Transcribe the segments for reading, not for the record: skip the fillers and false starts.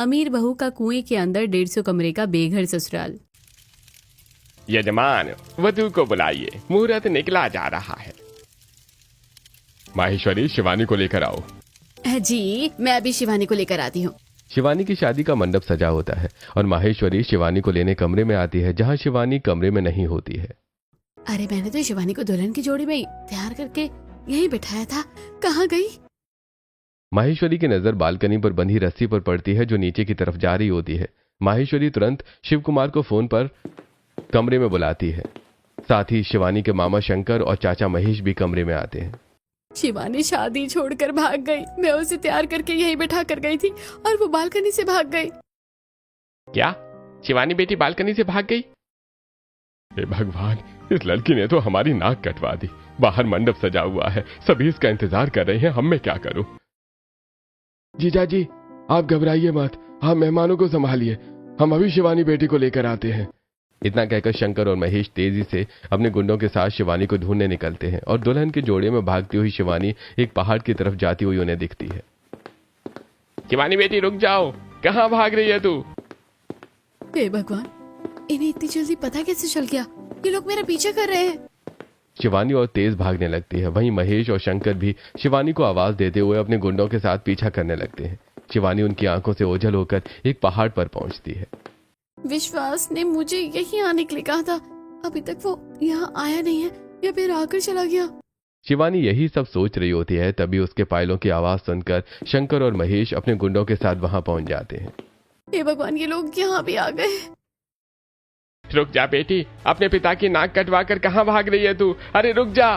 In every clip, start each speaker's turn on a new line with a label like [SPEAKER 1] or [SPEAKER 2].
[SPEAKER 1] अमीर बहू का कुएं के अंदर 150 कमरे का बेघर ससुराल।
[SPEAKER 2] यजमान, वधू को बुलाइए, मुहूर्त निकला जा रहा है। माहेश्वरी, शिवानी को लेकर आओ।
[SPEAKER 1] जी, मैं अभी शिवानी को लेकर आती हूँ।
[SPEAKER 3] शिवानी की शादी का मंडप सजा होता है और माहेश्वरी शिवानी को लेने कमरे में आती है, जहां शिवानी कमरे में नहीं होती है।
[SPEAKER 1] अरे मैंने तो शिवानी को दुल्हन की जोड़ी में ही तैयार करके यही बिठाया था, कहाँ गई?
[SPEAKER 3] माहेश्वरी की नजर बालकनी पर बंधी रस्सी पर पड़ती है जो नीचे की तरफ जा रही होती है। माहेश्वरी तुरंत शिव कुमार को फोन पर कमरे में बुलाती है। साथ ही शिवानी के मामा शंकर और चाचा महेश भी कमरे में आते हैं।
[SPEAKER 1] शिवानी शादी छोड़कर भाग गई। मैं उसे तैयार करके यही बैठा कर गई थी और वो बालकनी से भाग गई।
[SPEAKER 2] क्या शिवानी बेटी बालकनी से भाग गई? हे भगवान, इस लड़की ने तो हमारी नाक कटवा दी। बाहर मंडप सजा हुआ है, सभी इसका इंतजार कर रहे हैं, हम मैं क्या करूं?
[SPEAKER 3] जीजा जी, आप घबराइए मत, आप मेहमानों को संभालिए, हम अभी शिवानी बेटी को लेकर आते हैं। इतना कहकर शंकर और महेश तेजी से अपने गुंडों के साथ शिवानी को ढूंढने निकलते हैं और दुल्हन के जोड़े में भागती हुई शिवानी एक पहाड़ की तरफ जाती हुई उन्हें दिखती है।
[SPEAKER 2] शिवानी बेटी रुक जाओ, कहाँ भाग रही है तू?
[SPEAKER 1] हे भगवान, इन्हें इतनी जल्दी पता कैसे चल गया? ये लोग मेरा पीछा कर रहे हैं।
[SPEAKER 3] शिवानी और तेज भागने लगती है। वहीं महेश और शंकर भी शिवानी को आवाज देते हुए अपने गुंडों के साथ पीछा करने लगते हैं। शिवानी उनकी आंखों से ओझल होकर एक पहाड़ पर पहुंचती है।
[SPEAKER 1] विश्वास ने मुझे यहीं आने के लिए कहा था, अभी तक वो यहाँ आया नहीं है या फिर आकर चला गया।
[SPEAKER 3] शिवानी यही सब सोच रही होती है, तभी उसके पायलों की आवाज सुनकर शंकर और महेश अपने गुंडों के साथ वहां पहुंच जाते हैं।
[SPEAKER 1] हे भगवान, ये लोग यहाँ भी आ गए।
[SPEAKER 2] रुक जा बेटी, अपने पिता की नाक कटवा कर कहाँ भाग रही है तू? अरे रुक जा।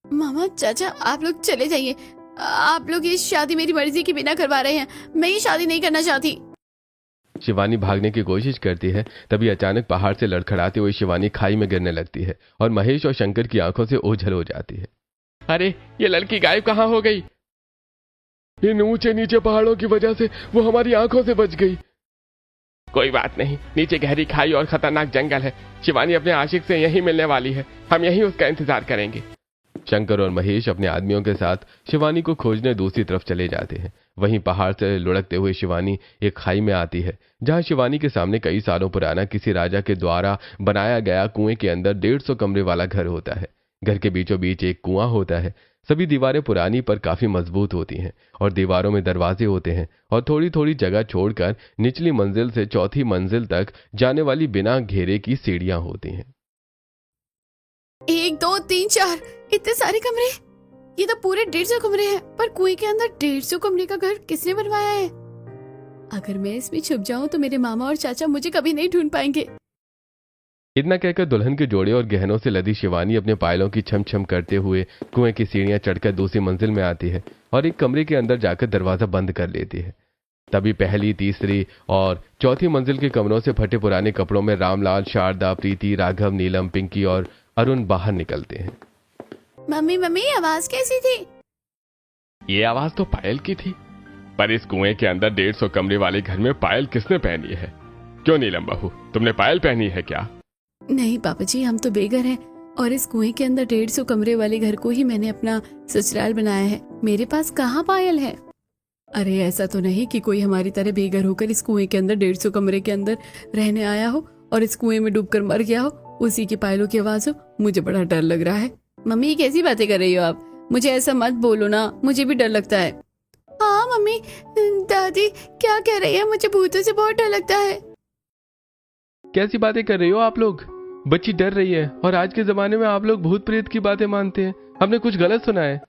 [SPEAKER 1] मामा, चाचा, आप लोग चले जाइए। आप लोग ये शादी मेरी मर्जी के बिना करवा रहे हैं। मैं ये शादी नहीं करना चाहती।
[SPEAKER 3] शिवानी भागने की कोशिश करती है, तभी अचानक पहाड़ से लड़खड़ाती हुई शिवानी खाई में गिरने लगती है और महेश और शंकर की आंखों से ओझल हो जाती है।
[SPEAKER 2] अरे ये लड़की गायब कहाँ हो गई?
[SPEAKER 3] इन ऊंचे नीचे पहाड़ों की वजह से वो हमारी आंखों से बच गई।
[SPEAKER 2] कोई बात नहीं, नीचे गहरी खाई और खतरनाक जंगल है। शिवानी अपने आशिक से यहीं मिलने वाली है, हम यहीं उसका इंतजार करेंगे।
[SPEAKER 3] शंकर और महेश अपने आदमियों के साथ शिवानी को खोजने दूसरी तरफ चले जाते हैं। वहीं पहाड़ से लुढ़कते हुए शिवानी एक खाई में आती है, जहां शिवानी के सामने कई सालों पुराना किसी राजा के द्वारा बनाया गया कुएं के अंदर 150 कमरे वाला घर होता है। घर के बीचों बीच एक कुआं होता है। सभी दीवारें पुरानी पर काफी मजबूत होती हैं और दीवारों में दरवाजे होते हैं और थोड़ी थोड़ी जगह छोड़कर निचली मंजिल से चौथी मंजिल तक जाने वाली बिना घेरे की सीढ़ियां होती हैं।
[SPEAKER 1] 1 2 3 4 इतने सारे कमरे। ये तो पूरे 150 कमरे हैं, पर कुएं के अंदर 150 कमरे का घर किसने बनवाया है? अगर मैं इसमें छुप जाऊं तो मेरे मामा और चाचा मुझे कभी नहीं ढूंढ पाएंगे।
[SPEAKER 3] इतना कहकर दुल्हन के जोड़े और गहनों से लदी शिवानी अपने पायलों की छम छम करते हुए कुएं की सीढ़ियां चढ़कर दूसरी मंजिल में आती है और एक कमरे के अंदर जाकर दरवाजा बंद कर लेती है। तभी पहली, तीसरी और चौथी मंजिल के कमरों से फटे पुराने कपड़ों में रामलाल, शारदा, प्रीति, राघव, नीलम, पिंकी और अरुण बाहर निकलते हैं।
[SPEAKER 1] मम्मी मम्मी, आवाज कैसी थी?
[SPEAKER 2] ये आवाज तो पायल की थी, पर इस कुएं के अंदर 150 कमरे वाले घर में पायल किसने पहनी है? क्यों नीलम बहू, तुमने पायल पहनी है क्या?
[SPEAKER 1] नहीं पापा जी, हम तो बेघर हैं और इस कुएं के अंदर 150 कमरे वाले घर को ही मैंने अपना ससुराल बनाया है। मेरे पास कहाँ पायल है? अरे ऐसा तो नहीं कि कोई हमारी तरह बेघर होकर इस कुएं के अंदर 150 कमरे के अंदर रहने आया हो और इस कुएं में डूबकर मर गया हो, उसी की पायलों की आवाज हो। मुझे बड़ा डर लग रहा है। मम्मी, कैसी बातें कर रही हो आप? मुझे ऐसा मत बोलो ना, मुझे भी डर लगता है। हाँ मम्मी, दादी क्या कह रही है? मुझे भूतों से बहुत डर लगता है।
[SPEAKER 3] कैसी बातें कर रही हो आप लोग? बच्ची डर रही है और आज के जमाने में आप लोग भूत प्रेत की बातें मानते हैं। हमने कुछ गलत सुना है?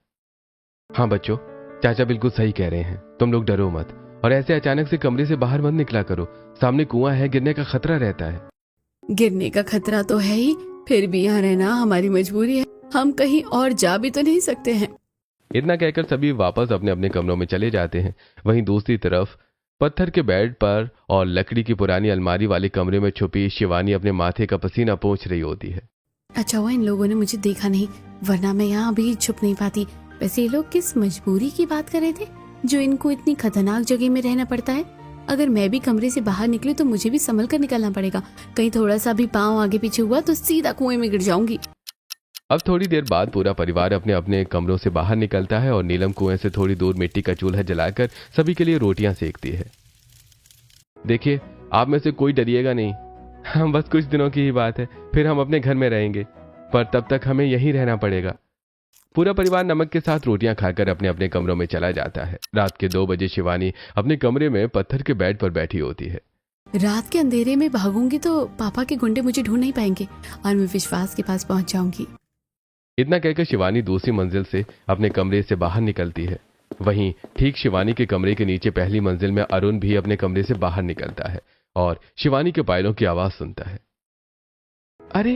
[SPEAKER 3] हाँ बच्चों, चाचा बिल्कुल सही कह रहे हैं। तुम लोग डरो मत और ऐसे अचानक से कमरे से बाहर मत निकला करो। सामने कुआं है, गिरने का खतरा रहता है।
[SPEAKER 1] गिरने का खतरा तो है ही, फिर भी यहाँ रहना हमारी मजबूरी है। हम कहीं और जा भी तो नहीं सकते हैं।
[SPEAKER 3] इतना कहकर सभी वापस अपने अपने कमरों में चले जाते हैं। वहीं दूसरी तरफ पत्थर के बेड पर और लकड़ी की पुरानी अलमारी वाले कमरे में छुपी शिवानी अपने माथे का पसीना पोंछ रही होती है।
[SPEAKER 1] अच्छा हुआ इन लोगों ने मुझे देखा नहीं, वरना मैं यहाँ भी छुप नहीं पाती। वैसे ये लोग किस मजबूरी की बात कर रहे थे जो इनको इतनी खतरनाक जगह में रहना पड़ता है? अगर मैं भी कमरे से बाहर निकली तो मुझे भी संभल कर निकलना पड़ेगा। कहीं थोड़ा सा भी पाँव आगे पीछे हुआ तो सीधा कुएं में गिर जाऊंगी।
[SPEAKER 3] अब थोड़ी देर बाद पूरा परिवार अपने अपने कमरों से बाहर निकलता है और नीलम कुएं से थोड़ी दूर मिट्टी का चूल्हा जलाकर सभी के लिए रोटियां सेकती है। देखिए, आप में से कोई डरिएगा नहीं। हम बस कुछ दिनों की ही बात है, फिर हम अपने घर में रहेंगे, पर तब तक हमें यहीं रहना पड़ेगा। पूरा परिवार नमक के साथ रोटियां खाकर अपने अपने कमरों में चला जाता है। रात के 2 बजे शिवानी अपने कमरे में पत्थर के बेड पर बैठी होती है।
[SPEAKER 1] रात के अंधेरे में भागूंगी तो पापा के गुंडे मुझे ढूंढ नहीं पाएंगे और मैं विश्वास के पास पहुंच जाऊंगी।
[SPEAKER 3] इतना कहकर शिवानी दूसरी मंजिल से अपने कमरे से बाहर निकलती है। वहीं ठीक शिवानी के कमरे के नीचे पहली मंजिल में अरुण भी अपने कमरे से बाहर निकलता है और शिवानी के पायलों की आवाज सुनता है। अरे,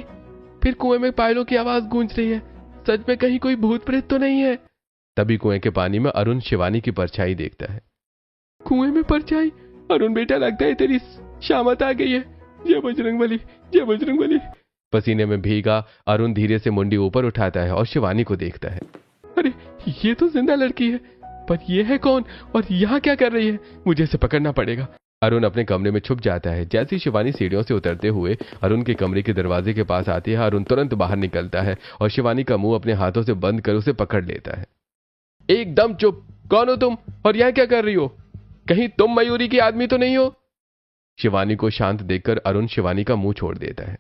[SPEAKER 3] फिर कुएं में पायलों की आवाज गूंज रही है। सच में कहीं कोई भूत प्रेत तो नहीं है? तभी कुएं के पानी में अरुण शिवानी की परछाई देखता है। कुएं में परछाई? अरुण बेटा, लगता है तेरी शामत आ गई है। जय बजरंगबली, जय बजरंगबली। पसीने में भीगा अरुण धीरे से मुंडी ऊपर उठाता है और शिवानी को देखता है। अरे, ये तो जिंदा लड़की है, पर ये है कौन और यहाँ क्या कर रही है? मुझे इसे पकड़ना पड़ेगा। अरुण अपने कमरे में छुप जाता है। जैसे ही शिवानी सीढ़ियों से उतरते हुए अरुण के कमरे के दरवाजे के पास आती है, अरुण तुरंत बाहर निकलता है और शिवानी का मुंह अपने हाथों से बंद कर उसे पकड़ लेता है। एकदम चुप! कौन हो तुम और यहाँ क्या कर रही हो? कहीं तुम मयूरी की आदमी तो नहीं हो? शिवानी को शांत देखकर अरुण शिवानी का मुंह छोड़ देता है।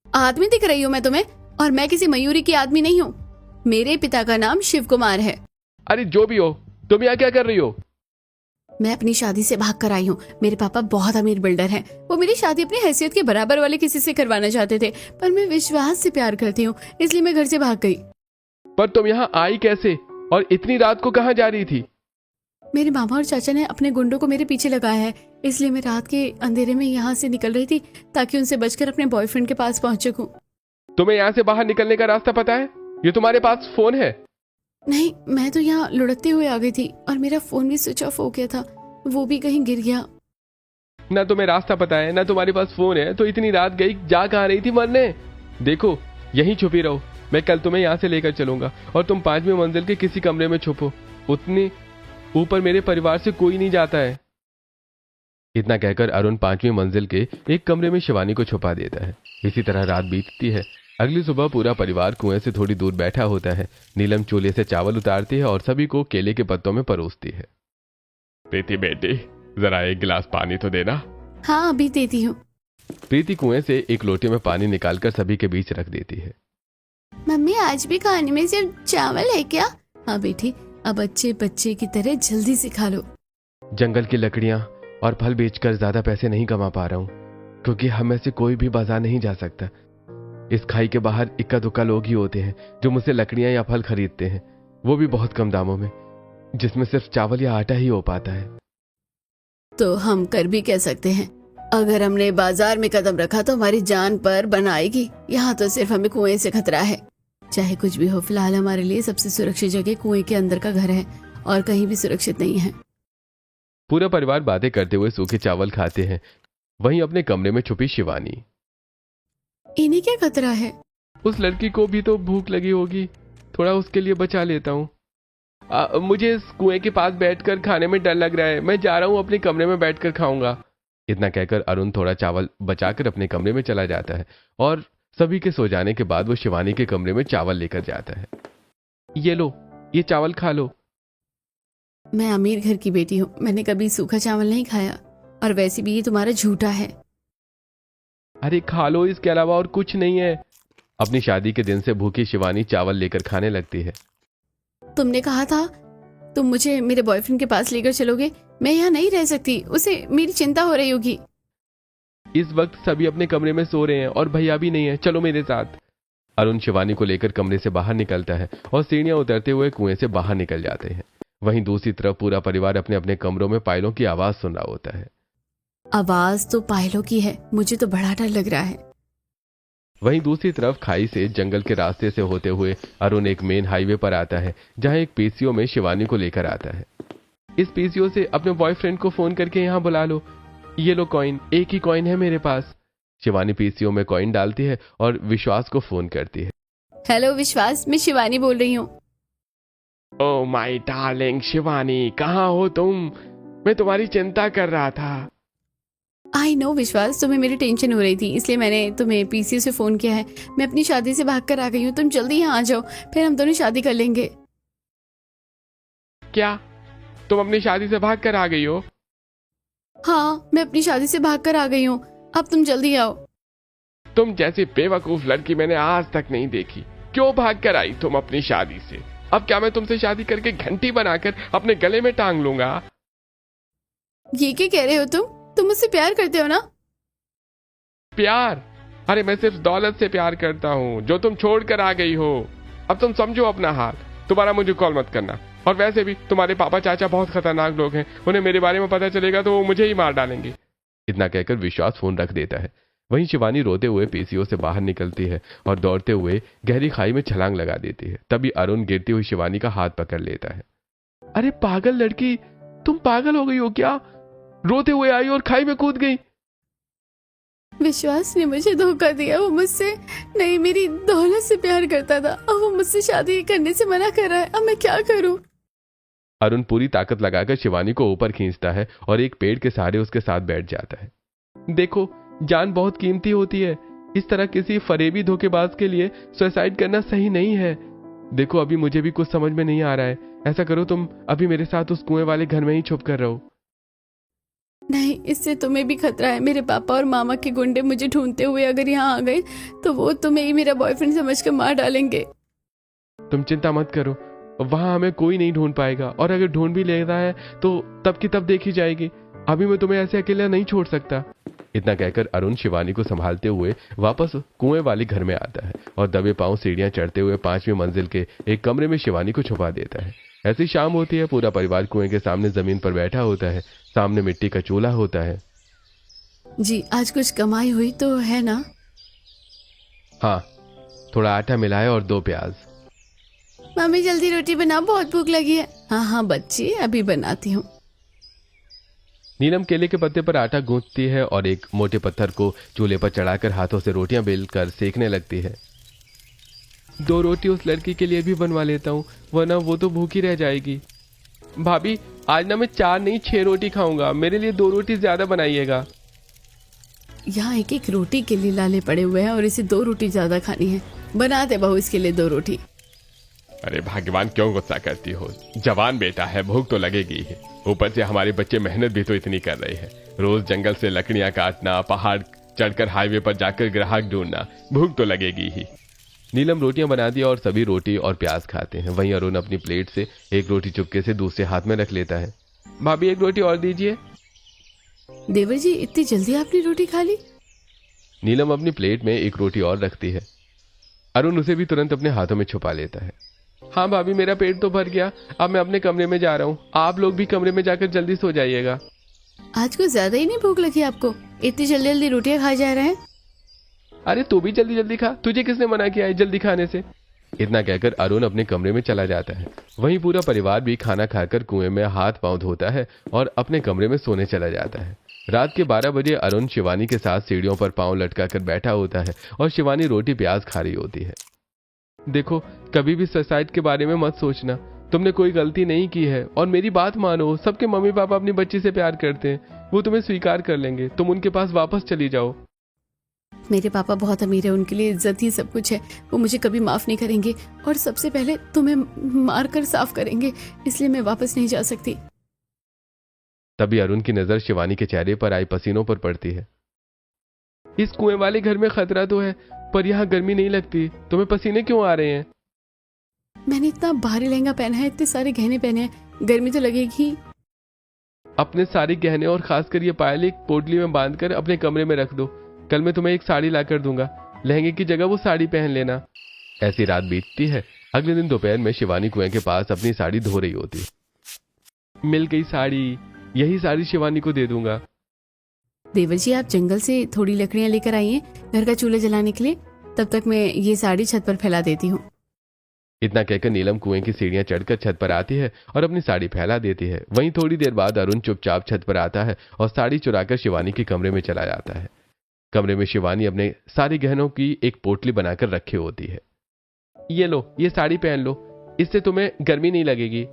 [SPEAKER 1] आदमी दिख रही हूँ मैं तुम्हें? और मैं किसी मयूरी की आदमी नहीं हूँ। मेरे पिता का नाम शिव कुमार है।
[SPEAKER 3] अरे जो भी हो, तुम यहाँ क्या कर रही हो?
[SPEAKER 1] मैं अपनी शादी से भाग कर आई हूँ। मेरे पापा बहुत अमीर बिल्डर हैं। वो मेरी शादी अपनी हैसियत के बराबर वाले किसी से करवाना चाहते थे, पर मैं विश्वास से प्यार करती हूँ, इसलिए मैं घर से भाग गई।
[SPEAKER 3] पर तुम यहाँ आई कैसे और इतनी रात को कहाँ जा रही थी?
[SPEAKER 1] मेरे मामा और चाचा ने अपने गुंडों को मेरे पीछे लगाया है, इसलिए मैं रात के अंधेरे में यहाँ से निकल रही थी ताकि उनसे बचकर अपने बॉयफ्रेंड के पास पहुंच सकूं।
[SPEAKER 3] तुम्हें यहाँ से बाहर निकलने का रास्ता पता है? ये तुम्हारे पास फोन है?
[SPEAKER 1] नहीं, मैं तो यहाँ लुढ़कते हुए आ गई थी और मेरा फोन भी स्विच ऑफ हो गया था, वो भी कहीं गिर गया।
[SPEAKER 3] ना तुम्हें रास्ता पता है, ना तुम्हारे पास फोन है, तो इतनी रात गई जा कहाँ रही थी मरने? देखो, यहीं छुपी रहो, मैं कल तुम्हें यहाँ से लेकर चलूंगा और तुम 5वीं मंजिल के किसी कमरे में छुपो। उतनी ऊपर मेरे परिवार से कोई नहीं जाता है। इतना कहकर अरुण 5वीं मंजिल के एक कमरे में शिवानी को छुपा देता है। इसी तरह रात बीतती है। अगली सुबह पूरा परिवार कुएं से थोड़ी दूर बैठा होता है। नीलम चूल्हे से चावल उतारती है और सभी को केले के पत्तों में परोसती है।
[SPEAKER 2] प्रीति बेटी, जरा एक गिलास पानी तो देना।
[SPEAKER 1] हाँ, अभी देती हूँ।
[SPEAKER 3] प्रीति कुएं से एक लोटे में पानी निकालकर सभी के बीच रख देती है।
[SPEAKER 1] मम्मी, आज भी खाने में सिर्फ चावल है क्या? हाँ बेटी, अब अच्छे बच्चे की तरह जल्दी से खा लो।
[SPEAKER 3] जंगल की लकड़ियां और फल बेचकर ज्यादा पैसे नहीं कमा पा रहा हूँ, क्योंकि हम में से कोई भी बाजार नहीं जा सकता। इस खाई के बाहर इक्का दुक्का लोग ही होते हैं जो मुझसे लकड़ियां या फल खरीदते हैं, वो भी बहुत कम दामों में, जिसमें सिर्फ चावल या आटा ही हो पाता है।
[SPEAKER 1] तो हम कर भी कह सकते हैं, अगर हमने बाजार में कदम रखा तो हमारी जान पर बन आएगी। यहाँ तो सिर्फ हमें कुएं से खतरा है। चाहे कुछ भी हो, फिलहाल हमारे लिए सबसे सुरक्षित जगह कुएं के अंदर का घर है और कहीं भी सुरक्षित नहीं है।
[SPEAKER 3] पूरा परिवार बातें करते हुए सूखे चावल खाते हैं। वहीं अपने कमरे में छुपी शिवानी।
[SPEAKER 1] इन्हें क्या खतरा है?
[SPEAKER 3] उस लड़की को भी तो भूख लगी होगी, थोड़ा उसके लिए बचा लेता हूँ। मुझे इस कुएं के पास बैठकर खाने में डर लग रहा है, मैं जा रहा हूँ अपने कमरे में बैठकर खाऊंगा। इतना कहकर अरुण थोड़ा चावल बचाकर अपने कमरे में चला जाता है और सभी के सो जाने के बाद वो शिवानी के कमरे में चावल लेकर जाता है। ये लो, ये चावल खा लो।
[SPEAKER 1] मैं अमीर घर की बेटी हूँ, मैंने कभी सूखा चावल नहीं खाया, और वैसे भी ये तुम्हारा झूठा है।
[SPEAKER 3] अरे खा लो, इसके अलावा और कुछ नहीं है। अपनी शादी के दिन से भूखी शिवानी चावल लेकर खाने लगती है।
[SPEAKER 1] तुमने कहा था तुम मुझे मेरे बॉयफ्रेंड के पास लेकर चलोगे। मैं यहाँ नहीं रह सकती, उसे मेरी चिंता हो रही होगी।
[SPEAKER 3] इस वक्त सभी अपने कमरे में सो रहे हैं और भैया भी नहीं है, चलो मेरे साथ। अरुण शिवानी को लेकर कमरे से बाहर निकलता है और सीढ़ियां उतरते हुए कुएं से बाहर निकल जाते हैं। वहीं दूसरी तरफ पूरा परिवार अपने अपने कमरों में पायलों की आवाज सुन रहा होता है।
[SPEAKER 1] आवाज तो पायलों की है, मुझे तो बड़ा डर लग रहा है।
[SPEAKER 3] वहीं दूसरी तरफ खाई से जंगल के रास्ते से होते हुए अरुण एक मेन हाईवे पर आता है, जहां एक पीसीओ में शिवानी को लेकर आता है। इस पीसीओ से अपने बॉयफ्रेंड को फोन करके यहाँ बुला लो। ये लो कॉइन, एक ही कॉइन है मेरे पास। शिवानी पीसीओ में कॉइन डालती है और विश्वास को फोन करती है।
[SPEAKER 1] हेलो विश्वास, मैं शिवानी बोल रही हूँ।
[SPEAKER 2] ओह माय डार्लिंग शिवानी, कहाँ हो तुम? मैं तुम्हारी चिंता कर रहा था।
[SPEAKER 1] आई नो विश्वास, तुम्हें मेरी टेंशन हो रही थी, इसलिए मैंने तुम्हें पीसीओ से फोन किया है। मैं अपनी शादी से भागकर आ गई हूँ, तुम जल्दी यहाँ आ जाओ, फिर हम दोनों शादी कर लेंगे।
[SPEAKER 2] क्या तुम अपनी शादी से भाग कर आ गई हो?
[SPEAKER 1] हाँ, मैं अपनी शादी से भागकर आ गई हूँ। अब तुम जल्दी आओ।
[SPEAKER 2] तुम जैसी बेवकूफ लड़की मैंने आज तक नहीं देखी। क्यों भाग कर आई तुम अपनी शादी से? अब क्या मैं तुमसे शादी करके घंटी बनाकर अपने गले में टांग लूंगा?
[SPEAKER 1] ये क्या कह रहे हो तुम मुझसे प्यार करते हो ना?
[SPEAKER 2] प्यार? अरे मैं सिर्फ दौलत से प्यार करता हूँ जो तुम छोड़ कर आ गई हो। अब तुम समझो अपना हाल। दोबारा मुझे कॉल मत करना। और वैसे भी तुम्हारे पापा चाचा बहुत खतरनाक लोग हैं, उन्हें मेरे बारे में पता चलेगा तो वो मुझे ही मार डालेंगे।
[SPEAKER 3] इतना कहकर विश्वास फोन रख देता है। वहीं शिवानी रोते हुए पीसीओ से बाहर निकलती है और दौड़ते हुए गहरी खाई में छलांग लगा देती है। तभी अरुण गिरती हुई शिवानी का हाथ पकड़ लेता है। अरे पागल लड़की, तुम पागल हो गई हो क्या? रोते हुए आई और खाई में कूद गई।
[SPEAKER 1] विश्वास ने मुझे धोखा दिया। वो मुझसे नहीं, मेरी दौलत से प्यार करता था। अब वो मुझसे शादी करने से मना कर रहा है। अब मैं क्या करूं?
[SPEAKER 3] अरुण पूरी ताकत लगाकर शिवानी को ऊपर खींचता है और एक पेड़ के सहारे उसके साथ बैठ जाता है। देखो, जान बहुत कीमती होती है। इस तरह किसी फरेबी धोखेबाज के लिए सुसाइड करना सही नहीं है। देखो, अभी मुझे भी कुछ समझ में नहीं आ रहा है। ऐसा करो, तुम अभी मेरे साथ उस कुएं वाले घर में ही छुप कर रहो।
[SPEAKER 1] नहीं, इससे तुम्हें भी खतरा है। मेरे पापा और मामा के गुंडे मुझे ढूंढते हुए अगर यहाँ आ गए तो वो तुम्हें ही मेरा बॉयफ्रेंड समझकर मार डालेंगे।
[SPEAKER 3] तुम चिंता मत करो, वहां हमें कोई नहीं ढूंढ पाएगा, और अगर ढूंढ भी ले रहा है तो तब की तब देखी जाएगी। अभी मैं तुम्हें ऐसे अकेला नहीं छोड़ सकता। इतना कहकर अरुण शिवानी को संभालते हुए वापस कुएं वाले घर में आता है और दबे पांव सीढ़ियां चढ़ते हुए 5वीं मंजिल के एक कमरे में शिवानी को छुपा देता है। ऐसी शाम होती है। पूरा परिवार कुएं के सामने जमीन पर बैठा होता है। सामने मिट्टी का चूल्हा होता है।
[SPEAKER 1] जी, आज कुछ कमाई हुई तो है ना?
[SPEAKER 3] हाँ, थोड़ा आटा मिला है और 2 प्याज।
[SPEAKER 1] मम्मी जल्दी रोटी बना, बहुत भूख लगी है। हाँ हाँ बच्ची, अभी बनाती हूँ।
[SPEAKER 3] नीलम केले के पत्ते पर आटा गूंथती है और एक मोटे पत्थर को चूल्हे पर चढ़ाकर हाथों से रोटियां बेलकर सेकने लगती है। 2 रोटी उस लड़की के लिए भी बनवा लेता हूँ, वरना वो तो भूखी रह जाएगी। भाभी, आज ना मैं 4 नहीं 6 रोटी खाऊंगा। मेरे लिए 2 रोटी ज्यादा बनाइएगा।
[SPEAKER 1] यहाँ एक एक रोटी के लिए लाले पड़े हुए हैं और इसे 2 रोटी ज्यादा खानी है। बना दे बहू इसके लिए 2 रोटी।
[SPEAKER 2] अरे भगवान, क्यों गुस्सा करती हो? जवान बेटा है, भूख तो लगेगी ही। ऊपर से हमारे बच्चे मेहनत भी तो इतनी कर रहे हैं। रोज जंगल से लकड़ियां काटना, पहाड़ चढ़कर हाईवे पर जाकर ग्राहक ढूंढना, भूख तो लगेगी ही।
[SPEAKER 3] नीलम रोटियां बना दी और सभी रोटी और प्याज खाते हैं। वहीं अरुण अपनी प्लेट से एक रोटी चुपके से दूसरे हाथ में रख लेता है। भाभी, एक रोटी और दीजिए।
[SPEAKER 1] देवर जी, इतनी जल्दी आपने रोटी खा ली?
[SPEAKER 3] नीलम अपनी प्लेट में एक रोटी और रखती है। अरुण उसे भी तुरंत अपने हाथों में छुपा लेता है। हाँ भाभी, मेरा पेट तो भर गया। अब मैं अपने कमरे में जा रहा हूँ। आप लोग भी कमरे में जाकर जल्दी सो जाइएगा।
[SPEAKER 1] आज कुछ ज्यादा ही नहीं भूख लगी आपको? इतनी जल्दी जल्दी रोटियां खा जा रहे हैं।
[SPEAKER 3] अरे तू भी जल्दी जल्दी खा, तुझे किसने मना किया है जल्दी खाने से? इतना कहकर अरुण अपने कमरे में चला जाता है। वहीं पूरा परिवार भी खाना खाकर कुएं में हाथ पांव धोता है और अपने कमरे में सोने चला जाता है। रात के 12 बजे अरुण शिवानी के साथ सीढ़ियों पर पांव लटकाकर बैठा होता है और शिवानी रोटी प्याज खा रही होती है। देखो, कभी भी सुसाइड के बारे में मत सोचना। तुमने कोई गलती नहीं की है और मेरी बात मानो। सबके मम्मी पापा अपनी बच्ची से प्यार करते हैं, वो तुम्हें स्वीकार कर लेंगे। तुम उनके पास वापस चली जाओ।
[SPEAKER 1] मेरे पापा बहुत अमीर है, उनके लिए इज्जत ही सब कुछ है। वो मुझे कभी माफ नहीं करेंगे और सबसे पहले तुम्हें मारकर साफ करेंगे, इसलिए मैं वापस नहीं जा सकती।
[SPEAKER 3] तभी अरुण की नजर शिवानी के चेहरे पर आई पसीनों पर पड़ती है। इस कुएं वाले घर में खतरा तो है, पर यहाँ गर्मी नहीं लगती। तुम्हें पसीने क्यों आ रहे हैं?
[SPEAKER 1] मैंने इतना भारी लहंगा पहना है, इतने सारे गहने पहने हैं, गर्मी तो लगेगी।
[SPEAKER 3] अपने सारे गहने और खासकर ये पायल एक पोटली में बांधकर अपने कमरे में रख दो। कल मैं तुम्हें एक साड़ी लाकर दूंगा, लहंगे की जगह वो साड़ी पहन लेना। ऐसी रात बीतती है। अगले दिन दोपहर में शिवानी कुएं के पास अपनी साड़ी धो रही होती। मिल गई साड़ी, यही साड़ी शिवानी को दे दूंगा।
[SPEAKER 1] देवर जी, आप जंगल से थोड़ी लकड़ियां लेकर आइए घर का चूल्हा जलाने के लिए। तब तक मैं ये साड़ी छत पर फैला देती हूँ।
[SPEAKER 3] इतना कहकर नीलम कुएं की सीढ़ियां चढ़कर छत पर आती है और अपनी साड़ी फैला देती है। वहीं थोड़ी देर बाद अरुण चुपचाप छत पर आता है और साड़ी चुराकर शिवानी के कमरे में चला जाता है। कमरे में शिवानी अपने सारे गहनों की एक पोटली बनाकर रखी होती है। ये लो, ये साड़ी पहन लो, इससे तुम्हें गर्मी नहीं लगेगी।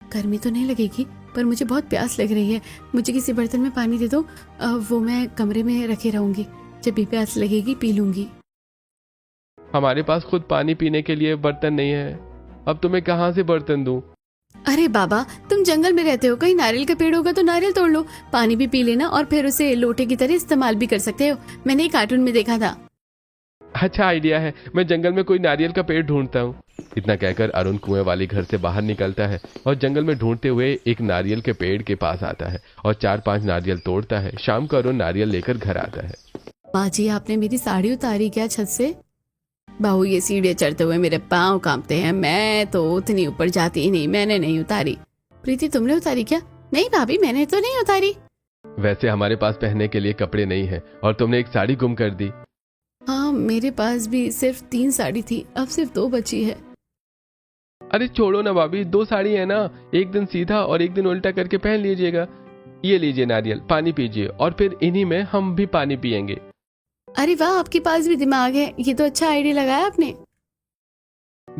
[SPEAKER 1] गर्मी तो नहीं लगेगी, पर मुझे बहुत प्यास लग रही है। मुझे किसी बर्तन में पानी दे दो, वो मैं कमरे में रखे रहूंगी। जब भी प्यास लगेगी पी लूंगी।
[SPEAKER 3] हमारे पास खुद पानी पीने के लिए बर्तन नहीं है, अब तुम्हें कहां से बर्तन दूं?
[SPEAKER 1] अरे बाबा, तुम जंगल में रहते हो, कहीं नारियल का पेड़ होगा तो नारियल तोड़ लो, पानी भी पी लेना और फिर उसे लोटे की तरह इस्तेमाल भी कर सकते हो। मैंने एक कार्टून में देखा था।
[SPEAKER 3] अच्छा आइडिया है, मैं जंगल में कोई नारियल का पेड़ ढूंढता हूँ। इतना कहकर अरुण कुएं वाली घर से बाहर निकलता है और जंगल में ढूंढते हुए एक नारियल के पेड़ के पास आता है और 4-5 नारियल तोड़ता है। शाम को अरुण नारियल लेकर घर आता है।
[SPEAKER 1] माँ जी, आपने मेरी साड़ी उतारी क्या छत से? बाहू, ये सीढ़ियाँ चढ़ते हुए मेरे पाँव कांपते हैं, मैं तो उतनी ऊपर जाती ही नहीं, मैंने नहीं उतारी। प्रीति, तुमने उतारी क्या? नहीं भाभी, मैंने तो नहीं उतारी।
[SPEAKER 3] वैसे हमारे पास पहनने के लिए कपड़े नहीं है और तुमने एक साड़ी गुम कर दी।
[SPEAKER 1] हाँ, मेरे पास भी सिर्फ 3 साड़ी थी, अब सिर्फ 2 बची है।
[SPEAKER 3] अरे छोड़ो ना भाभी, 2 साड़ी है ना, एक दिन सीधा और एक दिन उल्टा करके पहन लीजिएगा। ये लीजिए नारियल, पानी पीजिए और फिर इन्हीं में हम भी पानी पियेंगे।
[SPEAKER 1] अरे वाह, आपके पास भी दिमाग है, ये तो अच्छा आइडिया लगाया आपने।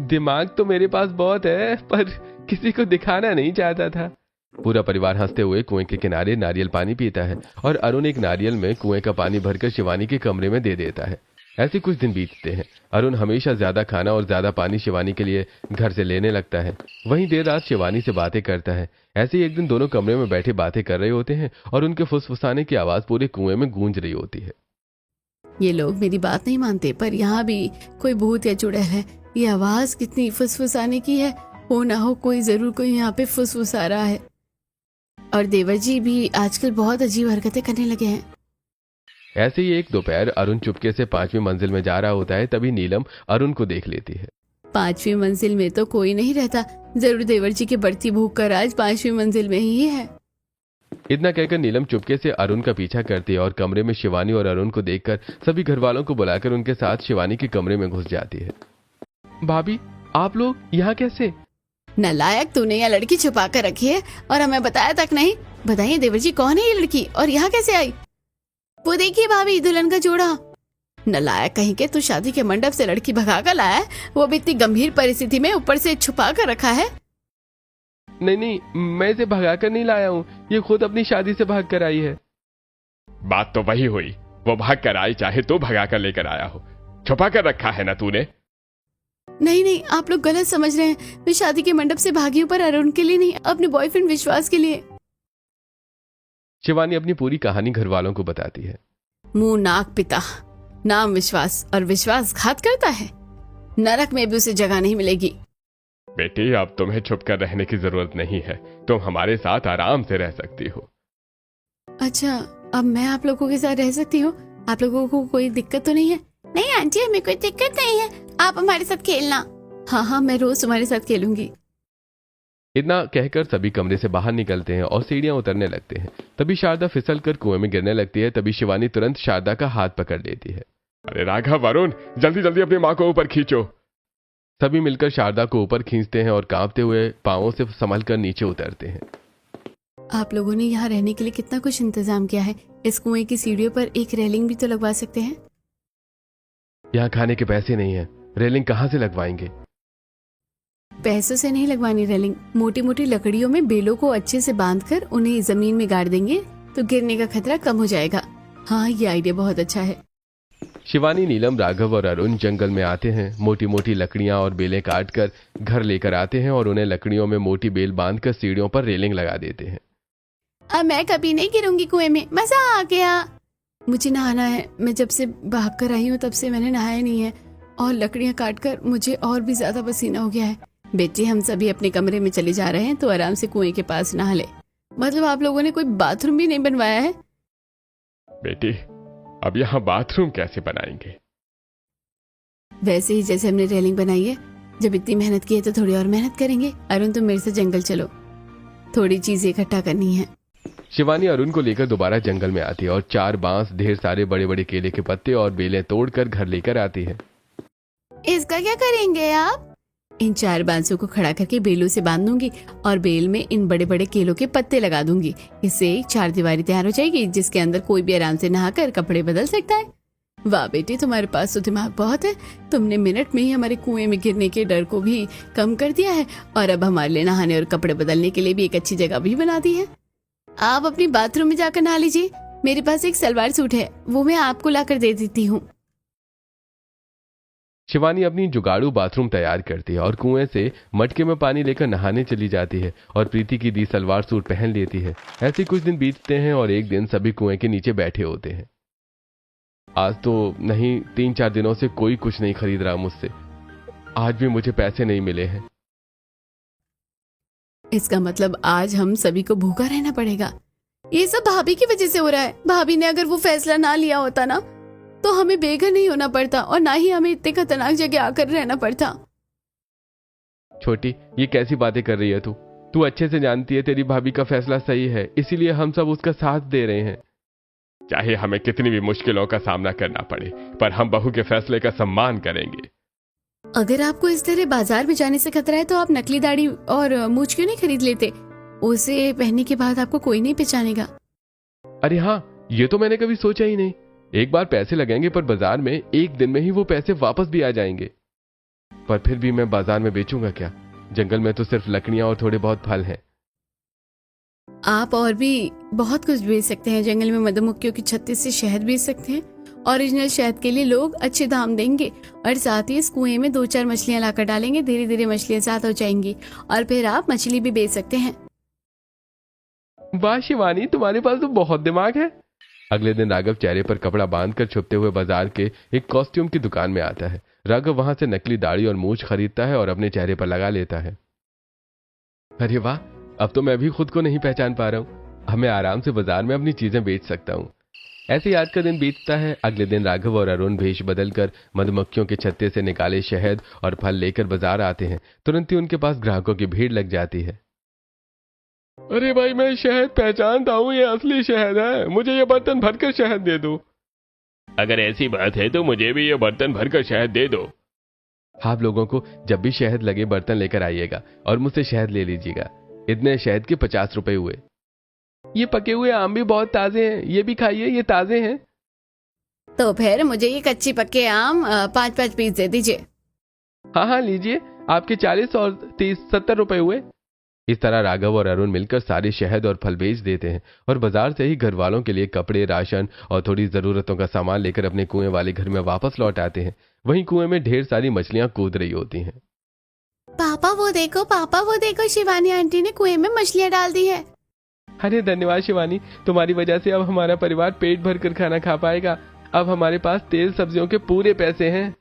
[SPEAKER 3] दिमाग तो मेरे पास बहुत है, पर किसी को दिखाना नहीं चाहता था। पूरा परिवार हंसते हुए कुएं के किनारे नारियल पानी पीता है और अरुण एक नारियल में कुएं का पानी भरकर शिवानी के कमरे में दे देता है। ऐसे कुछ दिन बीतते हैं। अरुण हमेशा ज्यादा खाना और ज्यादा पानी शिवानी के लिए घर से लेने लगता है। वहीं देर रात शिवानी से बातें करता है। ऐसे ही एक दिन दोनों कमरे में बैठे बातें कर रहे होते हैं और उनके फुसफुसाने की आवाज पूरे कुएं में गूंज रही होती है।
[SPEAKER 1] ये लोग मेरी बात नहीं मानते, पर यहाँ भी कोई भूत या चुड़ैल है। ये आवाज कितनी फुसफुसाने की है, हो ना हो कोई जरूर कोई यहाँ पे फुसफुसा रहा है। और देवर जी भी आजकल बहुत अजीब हरकतें करने लगे हैं।
[SPEAKER 3] ऐसे ही एक दोपहर अरुण चुपके से 5वीं मंजिल में जा रहा होता है। तभी नीलम अरुण को देख लेती है।
[SPEAKER 1] 5वीं मंजिल में तो कोई नहीं रहता, जरूर देवर जी की बढ़ती भूख का राज 5वीं मंजिल में ही है।
[SPEAKER 3] इतना कहकर नीलम चुपके से अरुण का पीछा करती है और कमरे में शिवानी और अरुण को देखकर सभी घर वालों को बुलाकर उनके साथ शिवानी के कमरे में घुस जाती है। भाभी, आप लोग यहाँ कैसे?
[SPEAKER 1] नालायक, तूने यह लड़की छुपा कर रखी है और हमें बताया तक नहीं। बताइए देवर जी, कौन है ये लड़की और यहाँ कैसे आई? वो देखिए भाभी, दुल्हन का जोड़ा। नालायक कहीं के, तू शादी के मंडप से लड़की भगा कर लाया है, वो भी इतनी गंभीर परिस्थिति में, ऊपर से छुपा कर रखा है।
[SPEAKER 3] नहीं, मैं इसे भगाकर नहीं लाया हूँ, ये खुद अपनी शादी से भाग कर आई है।
[SPEAKER 2] बात तो वही हुई, वो भाग कर आई, चाहे तो भगा कर लेकर आया हो। छुपा कर रखा है ना तूने?
[SPEAKER 1] नहीं, आप लोग गलत समझ रहे हैं। मैं शादी के मंडप से भागी हूँ, पर अरुण के लिए नहीं, अपने बॉयफ्रेंड विश्वास के लिए।
[SPEAKER 3] शिवानी अपनी पूरी कहानी घर वालों को बताती है।
[SPEAKER 1] मुंह नाक पिता, नाम विश्वास और विश्वासघात करता है, नरक में भी उसे जगह नहीं मिलेगी।
[SPEAKER 2] बेटी, अब तुम्हें छुप कर रहने की जरूरत नहीं है, तुम हमारे साथ आराम से रह सकती हो।
[SPEAKER 1] अच्छा, अब मैं आप लोगों के साथ रह सकती हूँ? आप लोगों को कोई दिक्कत तो नहीं है? नहीं आंटी, हमें कोई दिक्कत नहीं है, आप हमारे साथ खेलना। हाँ, मैं रोज तुम्हारे साथ खेलूंगी।
[SPEAKER 3] इतना कहकर सभी कमरे से बाहर निकलते हैं और सीढ़ियां उतरने लगते हैं। तभी शारदा फिसल कर कुएं में गिरने लगती है। तभी शिवानी तुरंत शारदा का हाथ पकड़ लेती है।
[SPEAKER 2] अरे राघव, वरुण, जल्दी जल्दी अपनी माँ को ऊपर खींचो।
[SPEAKER 3] सभी मिलकर शारदा को ऊपर खींचते हैं और कांपते हुए पांवों से संभल कर नीचे उतरते हैं।
[SPEAKER 1] आप लोगों ने यहाँ रहने के लिए कितना कुछ इंतजाम किया है। इस कुएं की सीढ़ियों पर एक रेलिंग भी तो लगवा सकते हैं।
[SPEAKER 3] यहाँ खाने के पैसे नहीं है, रेलिंग कहाँ से लगवाएंगे?
[SPEAKER 1] पैसों से नहीं लगवानी रेलिंग, मोटी मोटी लकड़ियों में बेलों को अच्छे से बांधकर उन्हें जमीन में गाड़ देंगे तो गिरने का खतरा कम हो जाएगा। हाँ, ये आइडिया बहुत अच्छा है।
[SPEAKER 3] शिवानी, नीलम, राघव और अरुण जंगल में आते हैं। मोटी मोटी लकड़ियां और बेलें काट कर घर लेकर आते हैं और उन्हें लकड़ियों में मोटी बेल बांधकर सीढ़ियों पर रेलिंग लगा देते हैं।
[SPEAKER 1] अब मैं कभी नहीं गिरूंगी कुएं में, मजा आ गया। मुझे नहाना है, मैं जब से भाग कर आई हूँ तब से मैंने नहाया नहीं है और लकड़ियां काट कर मुझे और भी ज्यादा पसीना हो गया है। बेटी, हम सभी अपने कमरे में चले जा रहे हैं, तो आराम से कुएं के पास नहा ले। मतलब आप लोगों ने कोई बाथरूम भी नहीं बनवाया है?
[SPEAKER 2] बेटी, अब यहाँ बाथरूम कैसे बनाएंगे?
[SPEAKER 1] वैसे ही जैसे हमने रेलिंग बनाई है। जब इतनी मेहनत की है तो थोड़ी और मेहनत करेंगे। अरुण, तुम मेरे से जंगल चलो, थोड़ी चीजें इकट्ठा करनी है।
[SPEAKER 3] शिवानी अरुण को लेकर दोबारा जंगल में आती है और 4 बांस, ढेर सारे बड़े बड़े केले के पत्ते और बेलें तोड़कर घर लेकर आती है।
[SPEAKER 1] इसका क्या करेंगे आप? इन 4 बांसों को खड़ा करके बेलों से बांध दूंगी और बेल में इन बड़े बड़े केलों के पत्ते लगा दूंगी। इससे एक 4 दीवारी तैयार हो जाएगी, जिसके अंदर कोई भी आराम से नहाकर कपड़े बदल सकता है। वाह बेटी, तुम्हारे पास तो दिमाग बहुत है। तुमने मिनट में ही हमारे कुएं में गिरने के डर को भी कम कर दिया है और अब हमारे लिए नहाने और कपड़े बदलने के लिए भी एक अच्छी जगह भी बना दी है। आप अपनी बाथरूम में जाकर नहा लीजिए। मेरे पास एक सलवार सूट है, वो मैं आपको लाकर दे देती हूँ।
[SPEAKER 3] शिवानी अपनी जुगाड़ू बाथरूम तैयार करती है और कुएं से मटके में पानी लेकर नहाने चली जाती है और प्रीति की दी सलवार सूट पहन लेती है। ऐसे कुछ दिन बीतते हैं और एक दिन सभी कुएं के नीचे बैठे होते हैं। आज तो नहीं, 3-4 दिनों से कोई कुछ नहीं खरीद रहा मुझसे। आज भी मुझे पैसे नहीं मिले हैं।
[SPEAKER 1] इसका मतलब आज हम सभी को भूखा रहना पड़ेगा। ये सब भाभी की वजह से हो रहा है। भाभी ने अगर वो फैसला ना लिया होता ना तो हमें बेघर नहीं होना पड़ता और ना ही हमें इतने खतरनाक जगह आकर रहना पड़ता।
[SPEAKER 3] छोटी, ये कैसी बातें कर रही है तू? तू अच्छे से जानती है तेरी भाभी का फैसला सही है, इसीलिए हम सब उसका साथ दे रहे हैं।
[SPEAKER 2] चाहे हमें कितनी भी मुश्किलों का सामना करना पड़े, पर हम बहू के फैसले का सम्मान करेंगे।
[SPEAKER 1] अगर आपको इस तरह बाजार में जाने से खतरा है तो आप नकली दाढ़ी और मूंछ क्यों नहीं खरीद लेते? उसे पहनने के बाद आपको कोई नहीं पहचानेगा।
[SPEAKER 3] अरे हाँ, ये तो मैंने कभी सोचा ही नहीं। एक बार पैसे लगेंगे पर बाजार में एक दिन में ही वो पैसे वापस भी आ जाएंगे। पर फिर भी मैं बाजार में बेचूंगा क्या? जंगल में तो सिर्फ लकड़ियां और थोड़े बहुत फल हैं।
[SPEAKER 1] आप और भी बहुत कुछ बेच सकते हैं। जंगल में मधुमक्खियों की छत्ते से शहद बेच सकते हैं। ओरिजिनल शहद के लिए लोग अच्छे दाम देंगे और साथ ही इस कुएं में 2-4 मछलियां लाकर डालेंगे। धीरे धीरे मछलियां ज्यादा हो जाएंगी और फिर आप मछली भी बेच सकते हैं।
[SPEAKER 3] वाह शिवानी, तुम्हारे पास तो बहुत दिमाग है। अगले दिन राघव चेहरे पर कपड़ा बांधकर छुपते हुए बाजार के एक कॉस्ट्यूम की दुकान में आता है। राघव वहां से नकली दाढ़ी और मूंछ खरीदता है और अपने चेहरे पर लगा लेता है। अरे वाह, अब तो मैं भी खुद को नहीं पहचान पा रहा हूँ। अब मैं आराम से बाजार में अपनी चीजें बेच सकता हूँ। ऐसे ही आज का दिन बीतता है। अगले दिन राघव और अरुण भेष बदलकर मधुमक्खियों के छत्ते से निकाले शहद और फल लेकर बाजार आते हैं। तुरंत ही उनके पास ग्राहकों की भीड़ लग जाती है।
[SPEAKER 2] अरे भाई, मैं शहद पहचानता हूँ, ये असली शहद है। मुझे ये बर्तन भरकर शहद दे दो। अगर ऐसी बात है तो मुझे भी ये बर्तन भरकर शहद दे दो।
[SPEAKER 3] आप लोगों को जब भी शहद लगे बर्तन लेकर आइएगा और मुझसे शहद ले लीजिएगा। इतने शहद के 50 रुपए हुए। ये पके हुए आम भी बहुत ताजे हैं, ये भी खाइए, ये ताजे हैं।
[SPEAKER 1] तो फिर मुझे ये कच्चे पक्के आम 5-5 पीस दे दीजिए।
[SPEAKER 3] हाँ हाँ लीजिए, आपके 40 और 30 70 रुपए हुए। इस तरह राघव और अरुण मिलकर सारे शहद और फल बेच देते हैं और बाजार से ही घर वालों के लिए कपड़े, राशन और थोड़ी जरूरतों का सामान लेकर अपने कुएं वाले घर में वापस लौट आते हैं। वहीं कुएं में ढेर सारी मछलियां कूद रही होती हैं।
[SPEAKER 1] पापा वो देखो, शिवानी आंटी ने कुएं में मछलियां डाल दी है।
[SPEAKER 3] अरे धन्यवाद शिवानी, तुम्हारी वजह से अब हमारा परिवार पेट भर कर खाना खा पाएगा। अब हमारे पास तेल सब्जियों के पूरे पैसे हैं।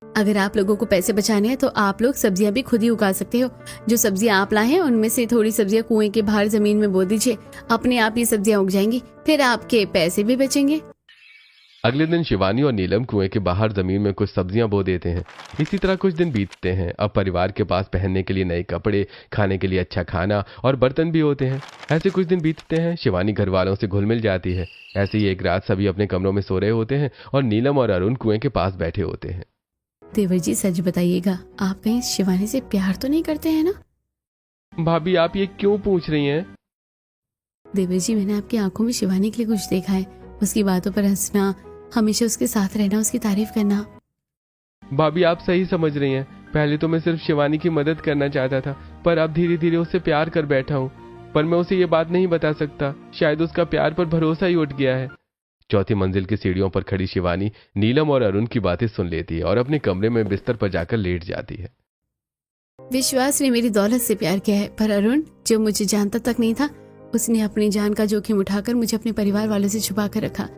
[SPEAKER 1] अगर आप लोगों को पैसे बचाने हैं तो आप लोग सब्जियां भी खुद ही उगा सकते हो। जो सब्जियां आप लाए हैं उनमें से थोड़ी सब्जियां कुएं के बाहर जमीन में बो दीजिए। अपने आप ये सब्जियां उग जाएंगी, फिर आपके पैसे भी बचेंगे।
[SPEAKER 3] अगले दिन शिवानी और नीलम कुएं के बाहर जमीन में कुछ सब्जियां बो देते हैं। इसी तरह कुछ दिन बीतते हैं। अब परिवार के पास पहनने के लिए नए कपड़े, खाने के लिए अच्छा खाना और बर्तन भी होते हैं। ऐसे कुछ दिन बीतते हैं। शिवानी घर वालों से घुल मिल जाती है। ऐसे ही एक रात सभी अपने कमरों में सो रहे होते हैं और नीलम और अरुण कुएं के पास बैठे होते हैं।
[SPEAKER 1] देवर जी सच बताइएगा, आप कहीं शिवानी से प्यार तो नहीं करते हैं ना?
[SPEAKER 3] भाभी आप ये क्यों पूछ रही हैं?
[SPEAKER 1] देवर जी, मैंने आपकी आंखों में शिवानी के लिए कुछ देखा है। उसकी बातों पर हंसना, हमेशा उसके साथ रहना, उसकी तारीफ करना।
[SPEAKER 3] भाभी आप सही समझ रही हैं। पहले तो मैं सिर्फ शिवानी की मदद करना चाहता था, पर अब धीरे धीरे उससे प्यार कर बैठा हूँ। पर मैं उसे ये बात नहीं बता सकता। शायद उसका प्यार पर भरोसा ही उठ गया है। चौथी मंजिल की सीढ़ियों पर खड़ी शिवानी नीलम और अरुण की बातें सुन लेती है और अपने कमरे में बिस्तर पर जाकर लेट जाती है।
[SPEAKER 1] विश्वास ने मेरी दौलत से प्यार किया है, पर अरुण जो मुझे जानता तक नहीं था, उसने अपनी जान का जोखिम उठाकर मुझे अपने परिवार वालों से छुपा कर रखा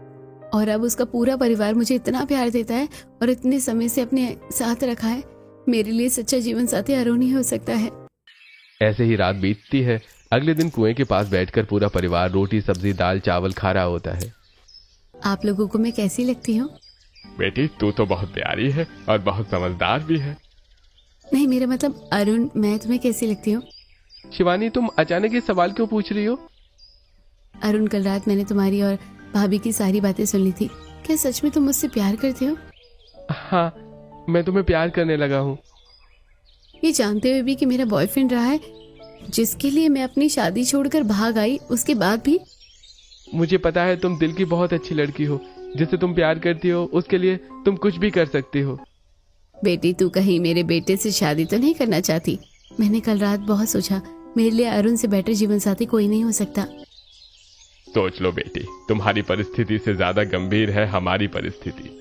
[SPEAKER 1] और अब उसका पूरा परिवार मुझे इतना प्यार देता है और इतने समय से अपने साथ रखा है। मेरे लिए सच्चा जीवन साथी अरुण ही हो सकता है।
[SPEAKER 3] ऐसे ही रात बीतती है। अगले दिन कुएं के पास बैठकर पूरा परिवार रोटी, सब्जी, दाल, चावल खा रहा होता है।
[SPEAKER 1] आप लोगों को मैं कैसी लगती हूँ?
[SPEAKER 2] बेटी, तू तो बहुत प्यारी है और बहुत समझदार भी है।
[SPEAKER 1] नहीं, मेरा मतलब अरुण, मैं तुम्हें कैसी लगती हूँ?
[SPEAKER 3] शिवानी, तुम अचानक ये सवाल क्यों पूछ रही हो?
[SPEAKER 1] अरुण, कल रात मैंने तुम्हारी और भाभी की सारी बातें सुन ली थी। क्या सच में तुम मुझसे प्यार करते हो?
[SPEAKER 3] हाँ, मैं तुम्हें प्यार करने लगा हूँ।
[SPEAKER 1] ये जानते हुए भी कि मेरा बॉयफ्रेंड रहा है, जिसके लिए मैं अपनी शादी छोड़कर भाग आई, उसके बाद भी?
[SPEAKER 3] मुझे पता है तुम दिल की बहुत अच्छी लड़की हो। जिसे तुम प्यार करती हो उसके लिए तुम कुछ भी कर सकती हो।
[SPEAKER 1] बेटी, तू कहीं मेरे बेटे से शादी तो नहीं करना चाहती? मैंने कल रात बहुत सोचा, मेरे लिए अरुण से बेटर जीवन साथी कोई नहीं हो सकता।
[SPEAKER 2] सोच लो बेटी, तुम्हारी परिस्थिति से ज्यादा गंभीर है हमारी परिस्थिति।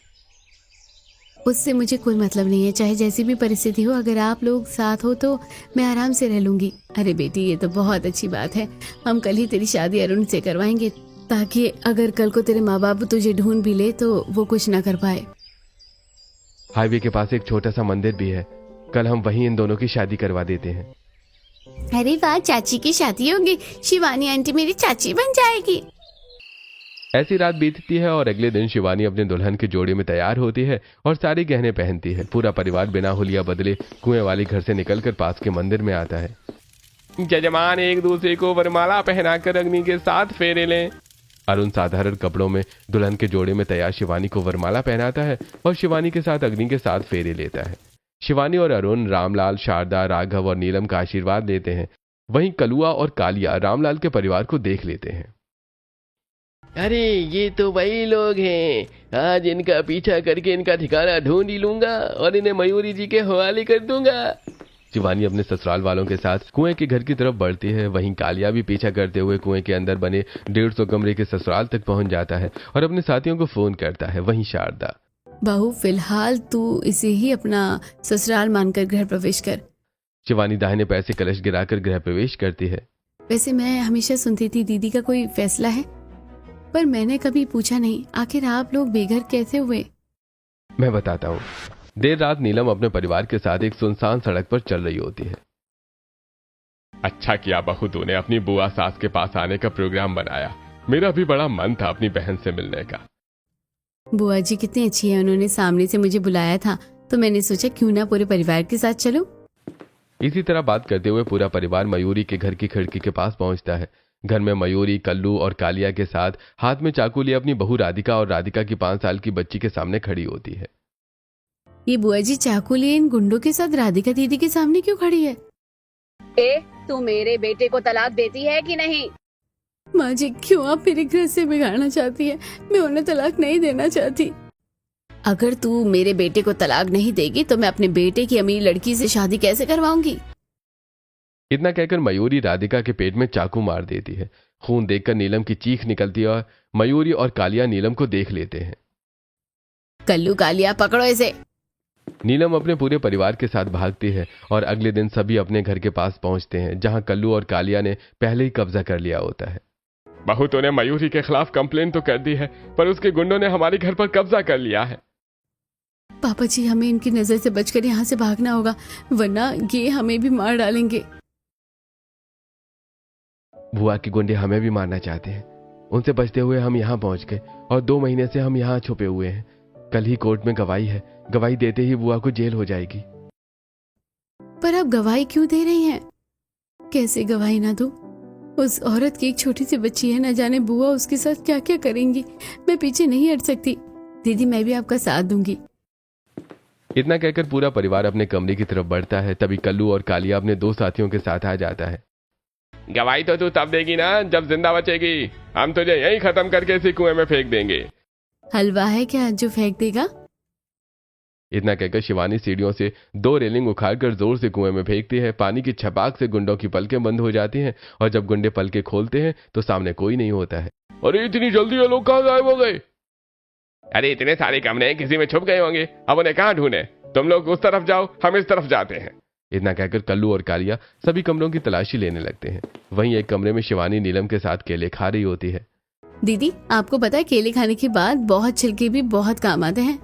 [SPEAKER 1] उससे मुझे कोई मतलब नहीं है, चाहे जैसी भी परिस्थिति हो। अगर आप लोग साथ हो तो मैं आराम से रह लूंगी। अरे बेटी, ये तो बहुत अच्छी बात है। हम कल ही तेरी शादी अरुण से करवाएंगे, ताकि अगर कल को तेरे माँ बाप तुझे ढूंढ भी ले तो वो कुछ ना कर पाए।
[SPEAKER 3] हाईवे के पास एक छोटा सा मंदिर भी है, कल हम वहीं इन दोनों की शादी करवा देते हैं।
[SPEAKER 1] अरे वाह, चाची की शादी होगी, शिवानी आंटी मेरी चाची बन जाएगी।
[SPEAKER 3] ऐसी रात बीतती है और अगले दिन शिवानी अपने दुल्हन के जोड़े में तैयार होती है और सारे गहने पहनती है। पूरा परिवार बिना हुलिया बदले कुएं वाली घर से निकलकर पास के मंदिर में आता है।
[SPEAKER 2] जजमान एक दूसरे को वरमाला पहनाकर अग्नि के साथ फेरे लें।
[SPEAKER 3] अरुण साधारण कपड़ों में दुल्हन के जोड़े में तैयार शिवानी को वरमाला पहनाता है और शिवानी के साथ अग्नि के साथ फेरे लेता है। शिवानी और अरुण रामलाल, शारदा, राघव और नीलम का आशीर्वाद लेते हैं। वहीं कलुआ और कालिया रामलाल के परिवार को देख लेते हैं।
[SPEAKER 4] अरे ये तो वही लोग हैं, आज इनका पीछा करके इनका ठिकाना ढूंढ ही लूंगा और इन्हें मयूरी जी के हवाले कर दूंगा।
[SPEAKER 3] शिवानी अपने ससुराल वालों के साथ कुएं के घर की तरफ बढ़ती है। वहीं कालिया भी पीछा करते हुए कुएं के अंदर बने 150 कमरे के ससुराल तक पहुंच जाता है और अपने साथियों को फोन करता है। वहीं शारदा,
[SPEAKER 1] बहू फिलहाल तू इसे ही अपना ससुराल मानकर गृह प्रवेश कर।
[SPEAKER 3] शिवानी दाहिने पैर से कलश गिराकर गृह प्रवेश करती है।
[SPEAKER 1] वैसे मैं हमेशा सुनती थी दीदी का कोई फैसला है, पर मैंने कभी पूछा नहीं। आखिर आप लोग बेघर कैसे हुए?
[SPEAKER 3] मैं बताता हूँ। देर रात नीलम अपने परिवार के साथ एक सुनसान सड़क पर चल रही होती है।
[SPEAKER 2] अच्छा किया बहू तूने अपनी बुआ सास के पास आने का प्रोग्राम बनाया। मेरा भी बड़ा मन था अपनी बहन से मिलने का।
[SPEAKER 1] बुआ जी कितनी अच्छी है, उन्होंने सामने से मुझे बुलाया था तो मैंने सोचा क्यों ना पूरे परिवार के साथ चलूं।
[SPEAKER 3] इसी तरह बात करते हुए पूरा परिवार मयूरी के घर की खिड़की के पास पहुंचता है। घर में मयूरी, कल्लू और कालिया के साथ हाथ में चाकू लिए अपनी बहू राधिका और राधिका की 5 साल की बच्ची के सामने खड़ी होती है।
[SPEAKER 1] ये बुआ जी चाकू लिए इन गुंडों के साथ राधिका दीदी के सामने क्यों खड़ी है?
[SPEAKER 5] तू मेरे बेटे को तलाक देती है कि नहीं?
[SPEAKER 1] माँ जी, क्यों आप मेरे घर से बिगाड़ना चाहती है? मैं उन्हें तलाक नहीं देना चाहती। अगर तू मेरे बेटे को तलाक नहीं देगी तो मैं अपने बेटे की अमीर लड़की से शादी कैसे करवाऊंगी?
[SPEAKER 3] इतना कहकर मयूरी राधिका के पेट में चाकू मार देती है। खून देखकर नीलम की चीख निकलती है और मयूरी और कालिया नीलम को देख लेते हैं।
[SPEAKER 1] कल्लू, कालिया, पकड़ो इसे।
[SPEAKER 3] नीलम अपने पूरे परिवार के साथ भागती है और अगले दिन सभी अपने घर के पास पहुंचते हैं, जहां कल्लू और कालिया ने पहले ही कब्जा कर लिया होता है।
[SPEAKER 2] बहू तूने मयूरी के खिलाफ कंप्लेन तो कर दी है, पर उसके गुंडों ने हमारे घर पर कब्जा कर लिया है।
[SPEAKER 1] पापा जी, हमें इनकी नजर से बचकर यहाँ से भागना होगा, वरना ये हमें भी मार डालेंगे।
[SPEAKER 3] बुआ के गुंडे हमें भी मारना चाहते हैं। उनसे बचते हुए हम यहाँ पहुंच गए और 2 महीने से हम यहाँ छुपे हुए हैं। कल ही कोर्ट में गवाही है, गवाही देते ही बुआ को जेल हो जाएगी।
[SPEAKER 1] पर अब गवाही क्यों दे रही हैं? कैसे गवाही ना दूं? उस औरत की एक छोटी सी बच्ची है, न जाने बुआ उसके साथ क्या क्या करेंगी। मैं पीछे नहीं हट सकती। दीदी, मैं भी आपका साथ दूंगी।
[SPEAKER 3] इतना कहकर पूरा परिवार अपने कमरे की तरफ बढ़ता है। तभी कल्लू और कालिया अपने 2 साथियों के साथ आ जाता है।
[SPEAKER 2] गवाही तो तू तब देगी ना जब जिंदा बचेगी। हम तुझे यहीं खत्म करके इसी कुएं में फेंक देंगे।
[SPEAKER 1] हलवा है क्या जो फेंक देगा?
[SPEAKER 3] इतना कहकर शिवानी सीढ़ियों से 2 रेलिंग उखाड़कर जोर से कुएं में फेंकती है। पानी की छपाक से गुंडों की पलकें बंद हो जाती हैं और जब गुंडे पलकें खोलते हैं तो सामने कोई नहीं होता है।
[SPEAKER 2] अरे इतनी जल्दी ये लोग कहाँ गायब हो गए? अरे इतने सारे कमरे किसी में छुप गए होंगे, अब उन्हें कहाँ ढूंढे? तुम लोग उस तरफ जाओ, हम इस तरफ जाते हैं।
[SPEAKER 3] इतना कहकर कल्लू और कालिया सभी कमरों की तलाशी लेने लगते हैं। वहीं एक कमरे में शिवानी नीलम के साथ केले खा रही होती है।
[SPEAKER 1] दीदी, आपको पता है केले खाने के बाद बहुत छिलके भी बहुत काम आते हैं।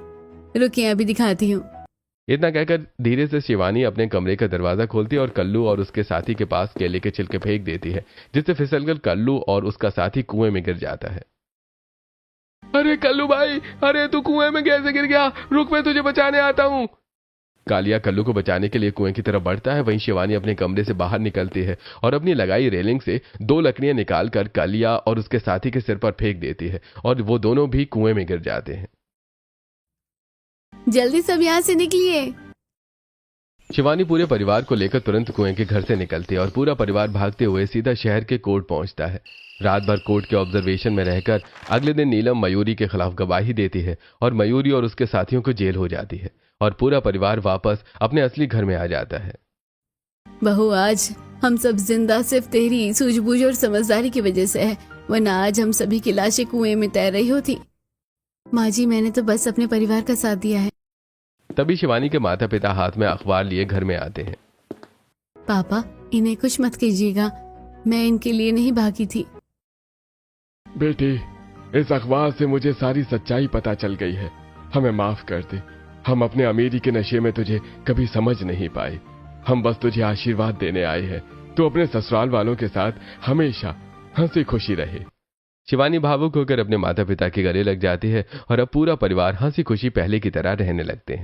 [SPEAKER 1] रुकिए, अभी दिखाती हूँ।
[SPEAKER 3] इतना कहकर धीरे से शिवानी अपने कमरे का दरवाजा खोलती है और कल्लू और उसके साथी के पास केले के छिलके फेंक देती है, जिससे फिसलकर कल्लू और उसका साथी कुएं में गिर जाता है।
[SPEAKER 2] अरे कल्लू भाई, अरे तू कुएं में कैसे गिर गया? रुक, मैं तुझे बचाने आता हूँ।
[SPEAKER 3] कालिया कल्लू को बचाने के लिए कुएं की तरफ बढ़ता है। वहीं शिवानी अपने कमरे से बाहर निकलती है और अपनी लगाई रेलिंग से 2 लकड़ियां निकालकर कालिया और उसके साथी के सिर पर फेंक देती है और वो दोनों भी कुएं में गिर जाते हैं।
[SPEAKER 1] जल्दी सब यहाँ से निकलिए।
[SPEAKER 3] शिवानी पूरे परिवार को लेकर तुरंत कुएं के घर से निकलती है और पूरा परिवार भागते हुए सीधा शहर के कोर्ट पहुंचता है। रात भर कोर्ट के ऑब्जर्वेशन में रहकर अगले दिन नीलम मयूरी के खिलाफ गवाही देती है और मयूरी और उसके साथियों को जेल हो जाती है और पूरा परिवार वापस अपने असली घर में आ जाता है।
[SPEAKER 1] बहू, आज हम सब जिंदा सिर्फ तेरी सूझबूझ और समझदारी की वजह से है, वरना आज हम सभी की लाशें कुएं में तैर रही होती। माँ जी, मैंने तो बस अपने परिवार का साथ दिया है।
[SPEAKER 3] तभी शिवानी के माता पिता हाथ में अखबार लिए घर में आते हैं।
[SPEAKER 1] पापा, इन्हें कुछ मत कीजिएगा, मैं इनके लिए नहीं भागी थी।
[SPEAKER 2] बेटी, इस अखबार से मुझे सारी सच्चाई पता चल गई है। हमें माफ कर दे। हम अपने अमीरी के नशे में तुझे कभी समझ नहीं पाए। हम बस तुझे आशीर्वाद देने आए हैं। तू अपने ससुराल वालों के साथ हमेशा हंसी खुशी रहे।
[SPEAKER 3] शिवानी भावुक होकर अपने माता पिता के गले लग जाती है और अब पूरा परिवार हंसी खुशी पहले की तरह रहने लगते हैं।